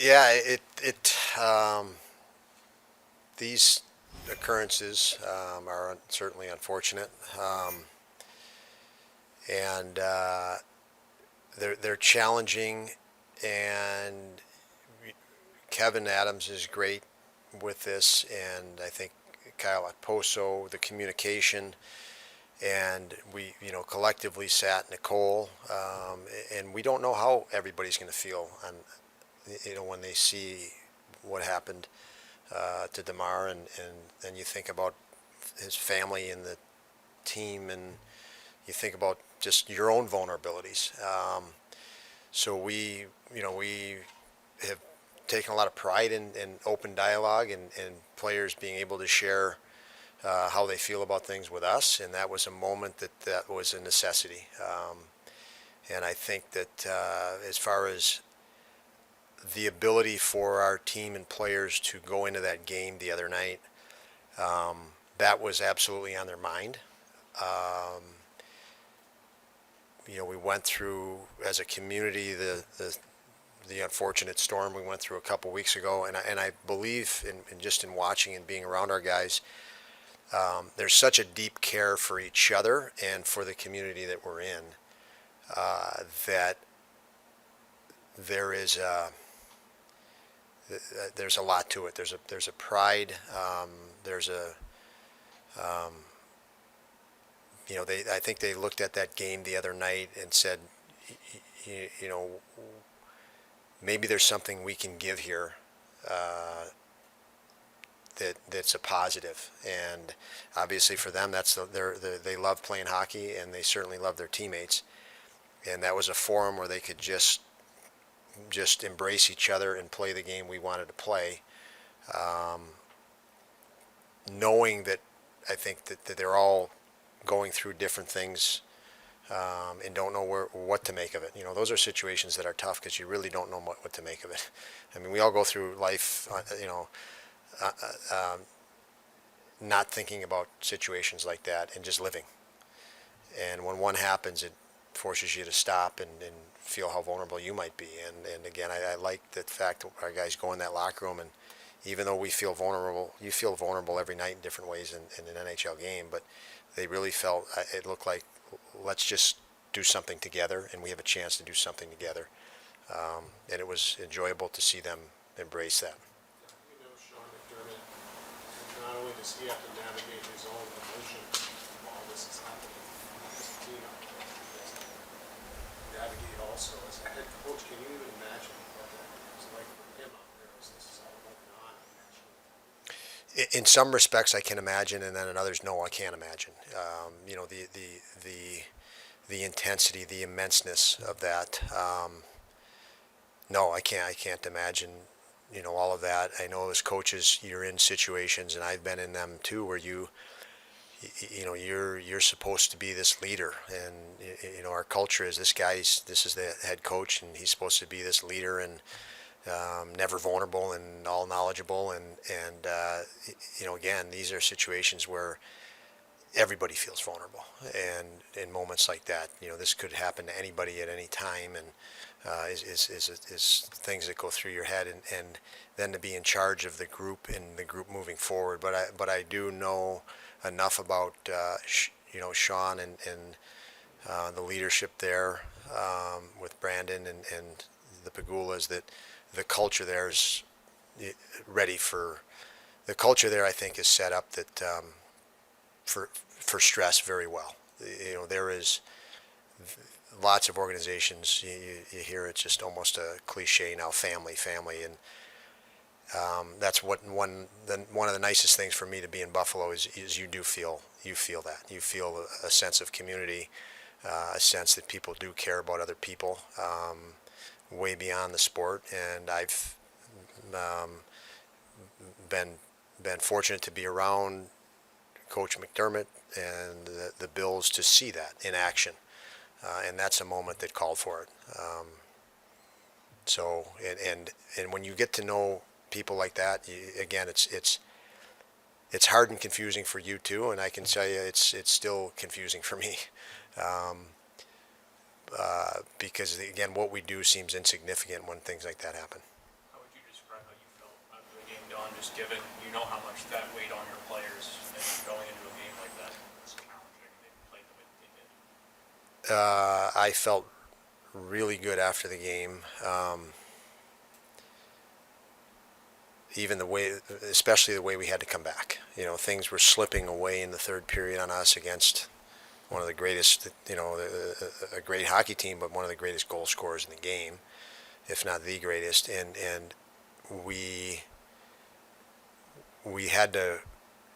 Yeah, these occurrences are certainly unfortunate, and they're challenging. And Kevin Adams is great with this, and I think Kyle Akposo, the communication, and we, collectively sat Nicole, and we don't know how everybody's going to feel on, when they see what happened to Damar, and you think about his family and the team, and you think about just your own vulnerabilities. So we have taken a lot of pride in open dialogue and players being able to share how they feel about things with us, and that was a moment that was a necessity. And I think that as far as the ability for our team and players to go into that game the other night, that was absolutely on their mind. Um, we went through as a community the unfortunate storm we went through a couple weeks ago, and I believe in just in watching and being around our guys, there's such a deep care for each other and for the community that we're in, that there is there's a lot to it. There's a pride. There's a I think they looked at that game the other night and said, you know, maybe there's something we can give here, that's a positive. And obviously for them, they love playing hockey, and they certainly love their teammates. And that was a forum where they could just embrace each other and play the game we wanted to play, um, knowing that I think that they're all going through different things, and don't know what to make of it. Those are situations that are tough because you really don't know what to make of it. I mean, we all go through life, uh, uh, um, not thinking about situations like that and just living. And when one happens, it forces you to stop and feel how vulnerable you might be. And again, I like the fact that our guys go in that locker room, and even though we feel vulnerable, you feel vulnerable every night in different ways in an NHL game, but they really felt, it looked like, let's just do something together, and we have a chance to do something together. And it was enjoyable to see them embrace that. Sean McDermott, not only does he have to navigate his own emotions while this is happening, his team out there, he has to navigate also as a head coach. Can you even imagine what that is like for him out there as this is all going on In some respects, I can imagine, and then in others, no, I can't imagine. The intensity, the immenseness of that. No, I can't. I can't imagine. All of that. I know as coaches, you're in situations, and I've been in them too, where you're supposed to be this leader, and our culture is this is the head coach, and he's supposed to be this leader, and never vulnerable and all knowledgeable, and again, these are situations where everybody feels vulnerable, and in moments like that, this could happen to anybody at any time, and is things that go through your head, and then to be in charge of the group and the group moving forward. But I do know enough about Sean and the leadership there, with Brandon and the Pagulas, that the culture there is ready for the culture there. I think is set up that, for stress very well. There is lots of organizations, you hear it's just almost a cliche now, family, and that's one of the nicest things for me to be in Buffalo is you feel that you feel a sense of community, a sense that people do care about other people, way beyond the sport. And I've um, been fortunate to be around Coach McDermott and the Bills to see that in action, and that's a moment that called for it. So and when you get to know people like that, again, it's hard and confusing for you too, and I can tell you it's still confusing for me, um, because again, what we do seems insignificant when things like that happen. How would you on, just given you know how much that weighed on your players and going into a game like that was challenging and they played the way that they did? I felt really good after the game. Even the way, especially the way we had to come back. You know, things were slipping away in the third period on us against one of the greatest, you know, a great hockey team, but one of the greatest goal scorers in the game, if not the greatest. And we had to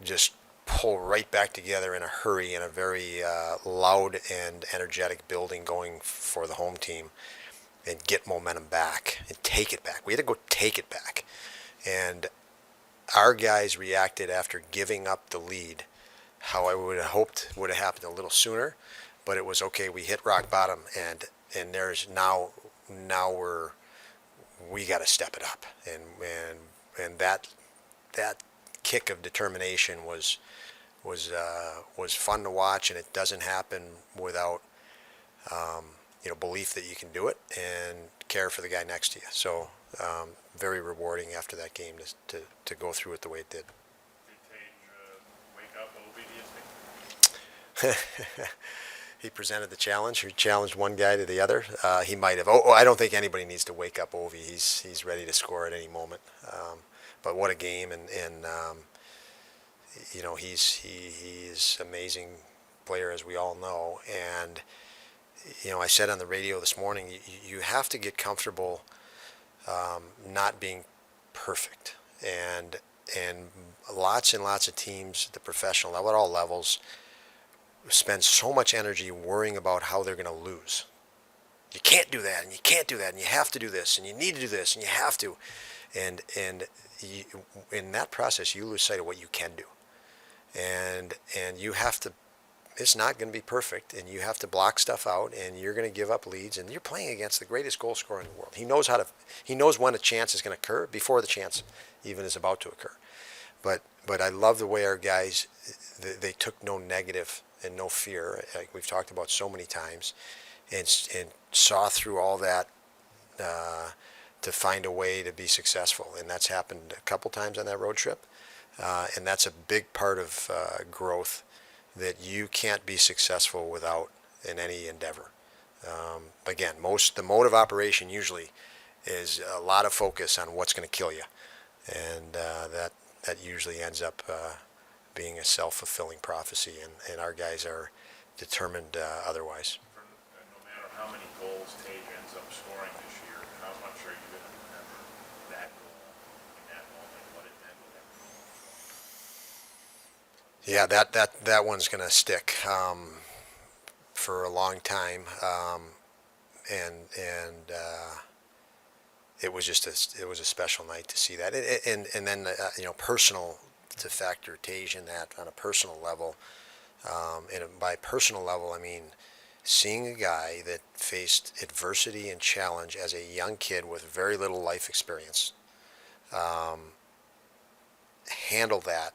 just pull right back together in a hurry in a very loud and energetic building going for the home team and get momentum back and take it back. We had to go take it back. And our guys reacted after giving up the lead how I would have hoped would have happened a little sooner, but it was okay. We hit rock bottom, and there's now we got to step it up, and that kick of determination was fun to watch, and it doesn't happen without belief that you can do it and care for the guy next to you. So very rewarding after that game to go through it the way it did. Did Tage wake up Obi, do you think? He presented the challenge. He challenged one guy to the other. He might have. I don't think anybody needs to wake up Ovi. He's ready to score at any moment. But what a game, and he's amazing player, as we all know. And I said on the radio this morning, you have to get comfortable not being perfect, and lots and lots of teams at the professional level, at all levels, spend so much energy worrying about how they're going to lose. You can't do that, and you can't do that, and you have to do this, and you need to do this, and you have to, and in that process, you lose sight of what you can do, and you have to. It's not going to be perfect, and you have to block stuff out, and you're going to give up leads, and you're playing against the greatest goal scorer in the world. He knows when a chance is going to occur before the chance even is about to occur. But I love the way our guys, they took no negative and no fear, like we've talked about so many times, and saw through all that to find a way to be successful. And that's happened a couple times on that road trip, and that's a big part of growth that you can't be successful without in any endeavor. Again, the mode of operation usually is a lot of focus on what's going to kill you, and that usually ends up being a self-fulfilling prophecy, and our guys are determined otherwise. No matter how many goals Tage ends up scoring this year, how much are you going to remember that goal in that moment, what it meant to him? Yeah, that one's going to stick for a long time, and it was it was a special night to see that, and then personal, to factor Tage in that on a personal level, and by personal level I mean seeing a guy that faced adversity and challenge as a young kid with very little life experience handle that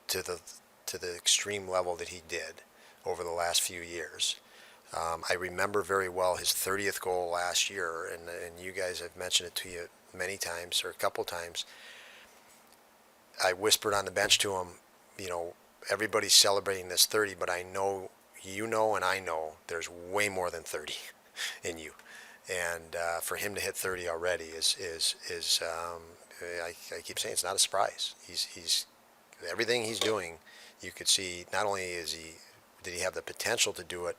to the extreme level that he did over the last few years. I remember very well his 30th goal last year, and you guys have mentioned it to you many times, or a couple times. I whispered on the bench to him, everybody's celebrating this 30, but I know, and I know there's way more than 30 in you. And for him to hit 30 already is I keep saying it's not a surprise. He's everything he's doing, you could see. Not only did he have the potential to do it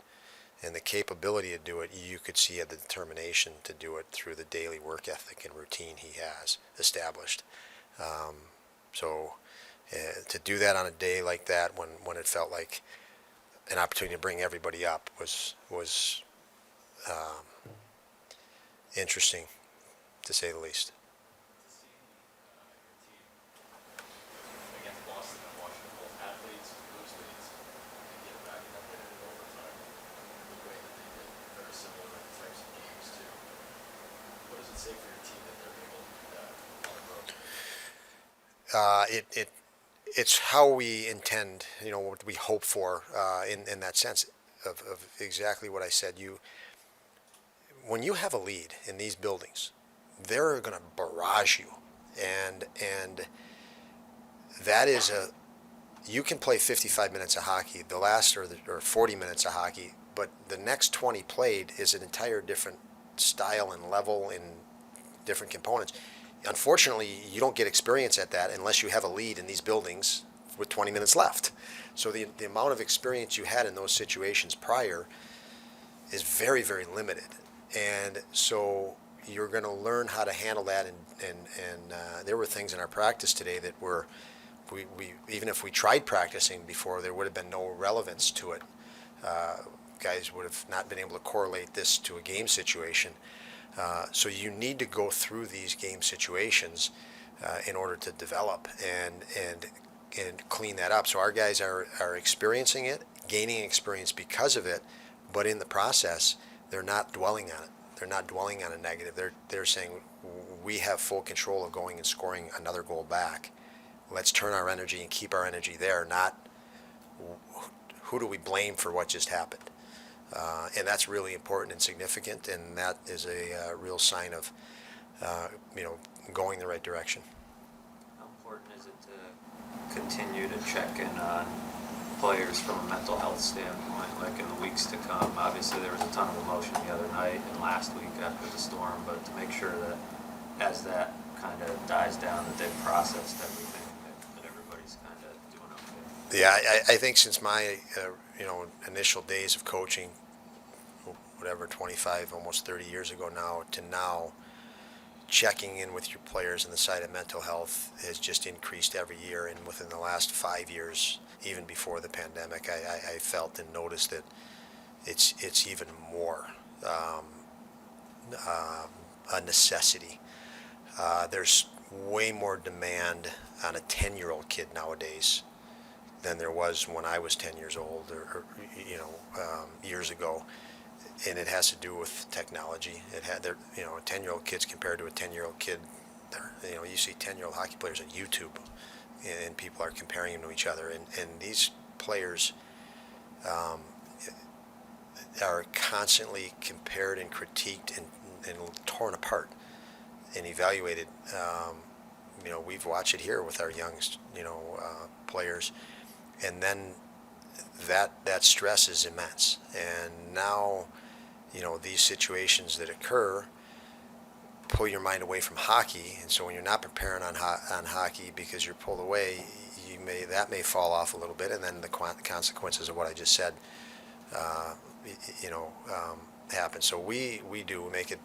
and the capability to do it, you could see he had the determination to do it through the daily work ethic and routine he has established. So to do that on a day like that, when it felt like an opportunity to bring everybody up, was interesting, to say the least. Against Boston and watching both athletes lose leads and get back and win it in overtime the way that they did, very similar types of games too. What does it say for your team that they're able to do that on the road? It's how we intend, what we hope for in that sense of exactly what I said. When you have a lead in these buildings, they're going to barrage you and that is you can play 55 minutes of hockey, the last or 40 minutes of hockey, but the next 20 played is an entire different style and level and different components. Unfortunately, you don't get experience at that unless you have a lead in these buildings with 20 minutes left. So the amount of experience you had in those situations prior is very, very limited. And so you're going to learn how to handle that. And there were things in our practice today that were, we even if we tried practicing before, there would have been no relevance to it. Guys would have not been able to correlate this to a game situation. So you need to go through these game situations in order to develop and clean that up. So our guys are experiencing it, gaining experience because of it, but in the process, they're not dwelling on it. They're not dwelling on a negative. They're saying we have full control of going and scoring another goal back. Let's turn our energy and keep our energy there, not who do we blame for what just happened. And that's really important and significant, and that is a real sign of going the right direction. How important is it to continue to check in on players from a mental health standpoint, like in the weeks to come? Obviously, there was a ton of emotion the other night and last week after the storm, but to make sure that as that kind of dies down, that they've processed everything, that everybody's kind of doing okay. Yeah, I think since my initial days of coaching, whatever, 25, almost 30 years ago now, to now, checking in with your players on the side of mental health has just increased every year. And within the last 5 years, even before the pandemic, I felt and noticed that it's even more a necessity. There's way more demand on a 10-year-old kid nowadays than there was when I was 10 years old or years ago. And it has to do with technology. It had a 10-year-old kid's compared to a 10-year-old kid. You see 10-year-old hockey players on YouTube, and people are comparing them to each other. And these players are constantly compared and critiqued and torn apart and evaluated. We've watched it here with our young, players, and then that stress is immense. And now, these situations that occur pull your mind away from hockey, and so when you're not preparing on hockey because you're pulled away, that may fall off a little bit, and then the consequences of what I just said, happen. So we do make it.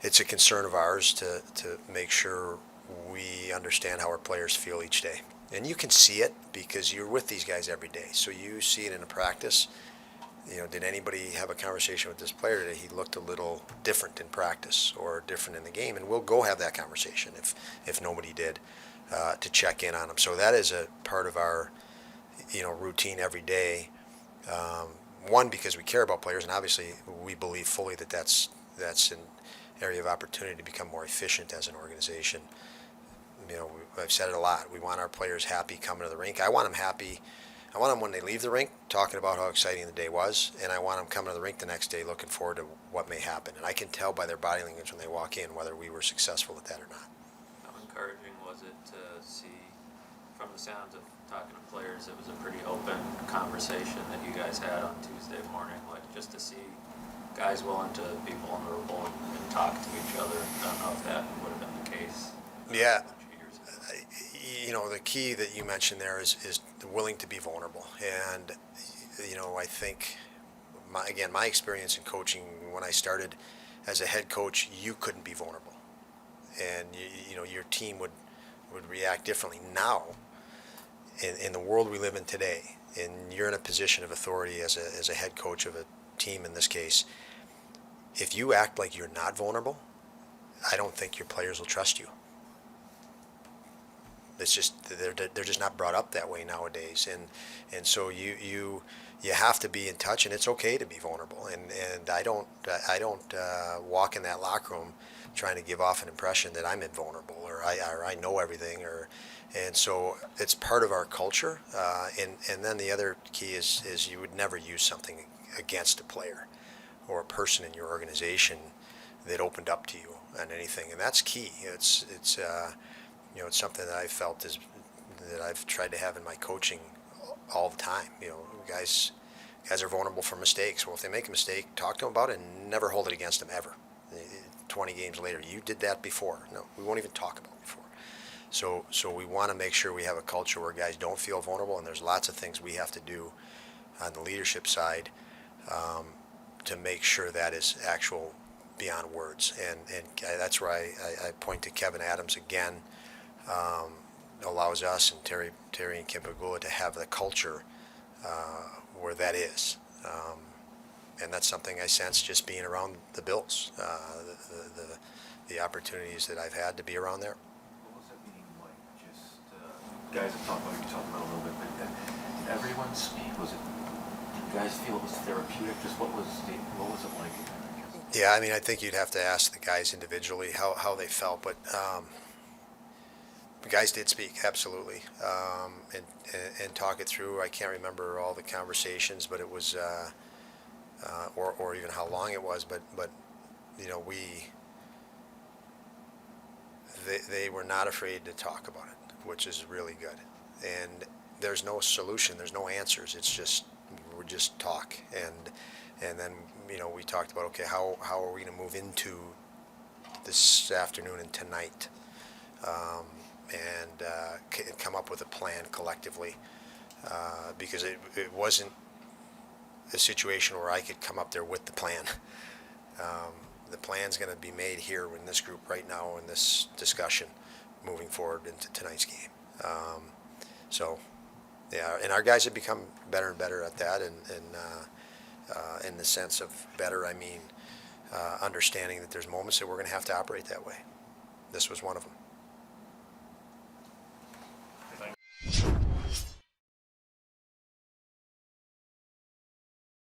It's a concern of ours to make sure we understand how our players feel each day, and you can see it because you're with these guys every day. So you see it in a practice. Did anybody have a conversation with this player today? He looked a little different in practice or different in the game, and we'll go have that conversation if nobody did to check in on him. So that is a part of our routine every day. One, because we care about players, and obviously we believe fully that that's an area of opportunity to become more efficient as an organization. I've said it a lot. We want our players happy coming to the rink. I want them happy. I want them when they leave the rink talking about how exciting the day was, and I want them coming to the rink the next day looking forward to what may happen. And I can tell by their body language when they walk in whether we were successful at that or not. How encouraging was it to see, from the sounds of talking to players, it was a pretty open conversation that you guys had on Tuesday morning, like just to see guys willing to be vulnerable and talk to each other. I don't know if that would have been the case. Yeah. The key that you mentioned there is willing to be vulnerable. And, I think, my experience in coaching, when I started as a head coach, you couldn't be vulnerable. And, your team would react differently. Now, in the world we live in today, and you're in a position of authority as a head coach of a team in this case, if you act like you're not vulnerable, I don't think your players will trust you. It's just they're just not brought up that way nowadays, and so you have to be in touch, and it's okay to be vulnerable. And I don't walk in that locker room trying to give off an impression that I'm invulnerable or I know everything, and so it's part of our culture. And then the other key is you would never use something against a player or a person in your organization that opened up to you on anything, and that's key. It's you know, it's something that I felt is that I've tried to have in my coaching all the time. You know, guys are vulnerable for mistakes. Well, if they make a mistake, talk to them about it and never hold it against them ever. 20 games later, you did that before. No, we won't even talk about it before. So we want to make sure we have a culture where guys don't feel vulnerable, and there's lots of things we have to do on the leadership side to make sure that is actual beyond words. And that's where I point to Kevin Adams again. Allows us and Terry and Kim Pagula to have the culture where that is. And that's something I sense just being around the Bills, the opportunities that I've had to be around there. What was that meeting like? Just guys have talked about, you talked about a little bit, but did everyone speak? Was it? Did you guys feel it was therapeutic? Just what was it like? Yeah, I mean, I think you'd have to ask the guys individually how they felt, but the guys did speak, absolutely, and talk it through. I can't remember all the conversations, but it was, or even how long it was, but you know, they were not afraid to talk about it, which is really good. And there's no solution, there's no answers. It's just we just talk, and then you know, we talked about, okay, how are we going to move into this afternoon and tonight, and come up with a plan collectively, because it wasn't a situation where I could come up there with the plan. The plan's going to be made here in this group right now in this discussion moving forward into tonight's game. So, yeah, and our guys have become better and better at that, and in the sense of better, I mean understanding that there's moments that we're going to have to operate that way. This was one of them.